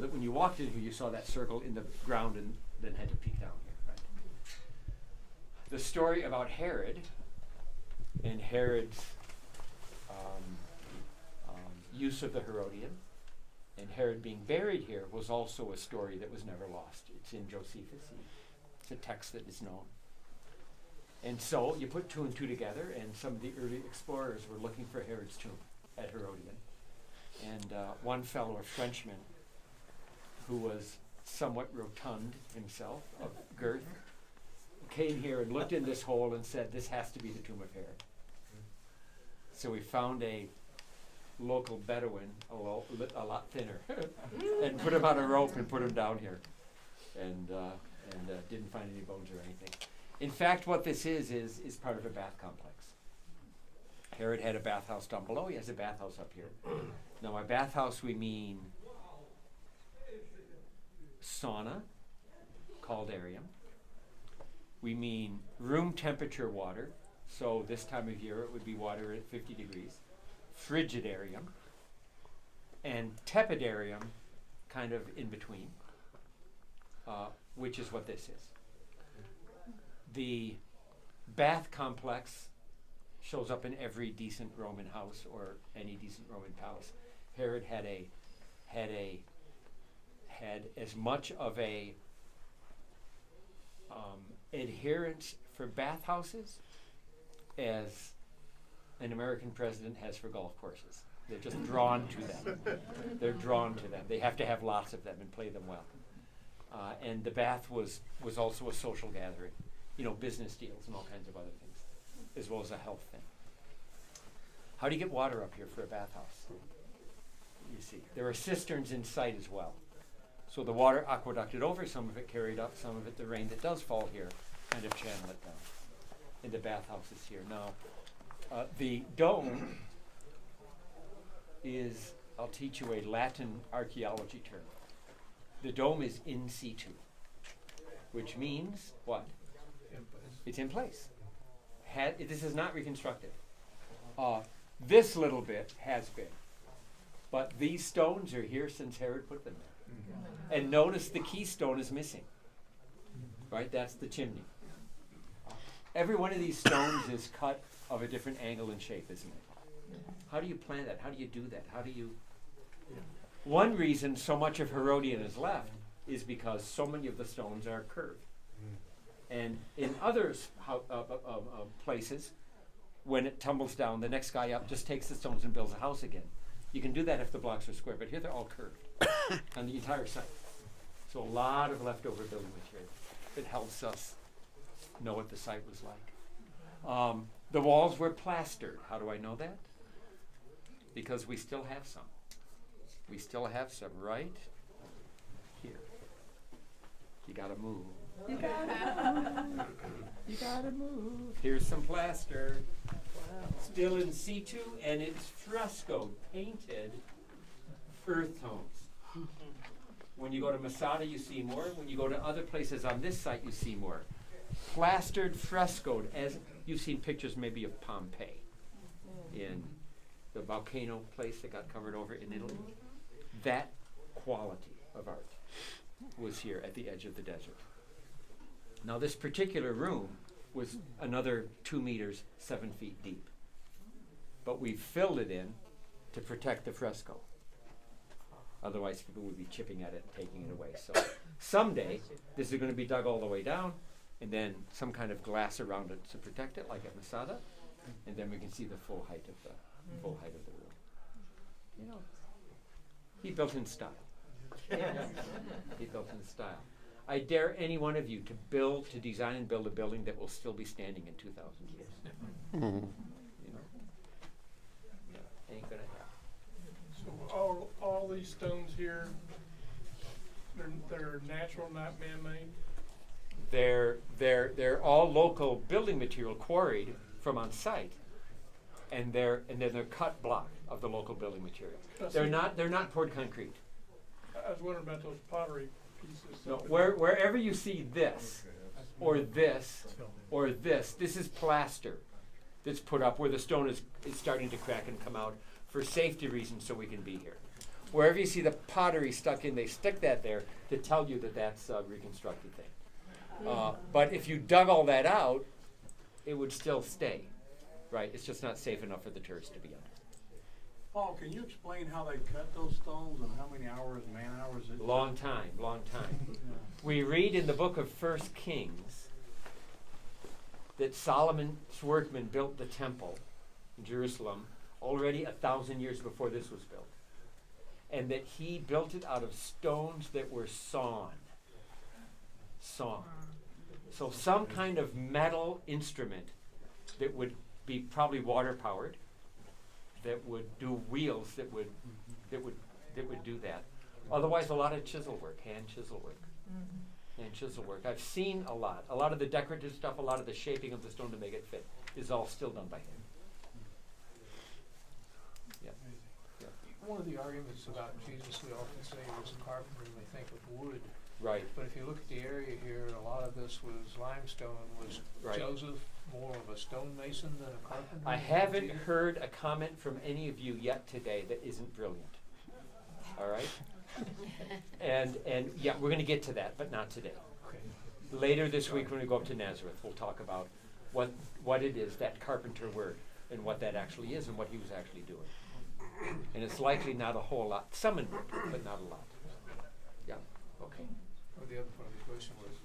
that when you walked in here, you saw that circle in the ground and then had to peek down here. Right? The story about Herod and Herod's use of the Herodium and Herod being buried here was also a story that was never lost. It's in Josephus. It's a text that is known. And so you put two and two together, and some of the early explorers were looking for Herod's tomb at Herodium. And one fellow, a Frenchman, who was somewhat rotund himself, of girth, came here and looked in this hole and said, "This has to be the tomb of Herod." So we found a local Bedouin, a lot thinner, and put him on a rope and put him down here, and didn't find any bones or anything. In fact, what this is part of a bath complex. Herod had a bathhouse down below. He has a bathhouse up here. Now, by bathhouse we mean sauna, caldarium. We mean room temperature water. So this time of year it would be water at 50 degrees. Frigidarium. And tepidarium, kind of in between, which is what this is. The bath complex shows up in every decent Roman house or any decent Roman palace. Herod had as much of a adherence for bathhouses as an American president has for golf courses. They're just drawn to them. They're drawn to them. They have to have lots of them and play them well. And the bath was also a social gathering. Business deals and all kinds of other things, as well as a health thing. How do you get water up here for a bathhouse? You see, there are cisterns in sight as well. So the water aqueducted over, some of it carried up, some of it, the rain that does fall here, kind of channel it down. And the bathhouse is here. Now, the dome is, I'll teach you a Latin archaeology term. The dome is in situ, which means what? It's in place. This is not reconstructed. This little bit has been. But these stones are here since Herod put them there. Mm-hmm. And notice the keystone is missing. Right? That's the chimney. Every one of these stones is cut of a different angle and shape, isn't it? How do you plan that? How do you do that? How do you... One reason so much of Herodium is left is because so many of the stones are curved. And in other places, when it tumbles down, the next guy up just takes the stones and builds a house again. You can do that if the blocks are square, but here they're all curved on the entire site. So a lot of leftover building material. It helps us know what the site was like. The walls were plastered. How do I know that? Because we still have some. We still have some right here. You gotta move. You gotta move. Here's some plaster. Wow. Still in situ, and it's frescoed, painted earth tones. When you go to Masada, you see more. When you go to other places on this site, you see more. Plastered, frescoed, as you've seen pictures maybe of Pompeii in the volcano place that got covered over in Italy. That quality of art was here at the edge of the desert. Now this particular room was another 2 meters, 7 feet deep. But we filled it in to protect the fresco. Otherwise people would be chipping at it and taking it away. So someday this is going to be dug all the way down and then some kind of glass around it to protect it, like at Masada, and then we can see the full height of the room. You know, he built in style. He built in style. I dare any one of you to design and build a building that will still be standing in 2,000 years. You know, ain't gonna happen. So all these stones here, they're natural, not man-made. They're all local building material quarried from on site, and then they're cut block of the local building material. They're not poured concrete. I was wondering about those pottery pieces. No, wherever you see this, or this, or this is plaster that's put up where the stone is starting to crack and come out for safety reasons so we can be here. wherever you see the pottery stuck in, they stick that there to tell you that that's a reconstructed thing. But if you dug all that out, it would still stay, right? It's just not safe enough for the tourists to be on. Paul, can you explain how they cut those stones and how many hours, man hours it took? Long time. We read in the book of 1 Kings that Solomon's workmen built the temple in Jerusalem already 1,000 years before this was built. And that he built it out of stones that were sawn. So some kind of metal instrument that would be probably water powered, that would do wheels that would do that. Otherwise, a lot of chisel work, hand chisel work. And chisel work. I've seen a lot. A lot of the decorative stuff, a lot of the shaping of the stone to make it fit is all still done by hand. One of the arguments about Jesus, we often say he was a carpenter and we think of wood. Right. But if you look at the area here, a lot of this was limestone. Was Right. Joseph more of a stonemason than a carpenter? I haven't heard a comment from any of you yet today that isn't brilliant. All right? And yeah, we're going to get to that, but not today. Okay. Later this week when we go up to Nazareth, we'll talk about what it is, that carpenter word, and what that actually is and what he was actually doing. And it's likely not a whole lot. Some in it, but not a lot. Yeah. Okay. Well, the other part of the question was,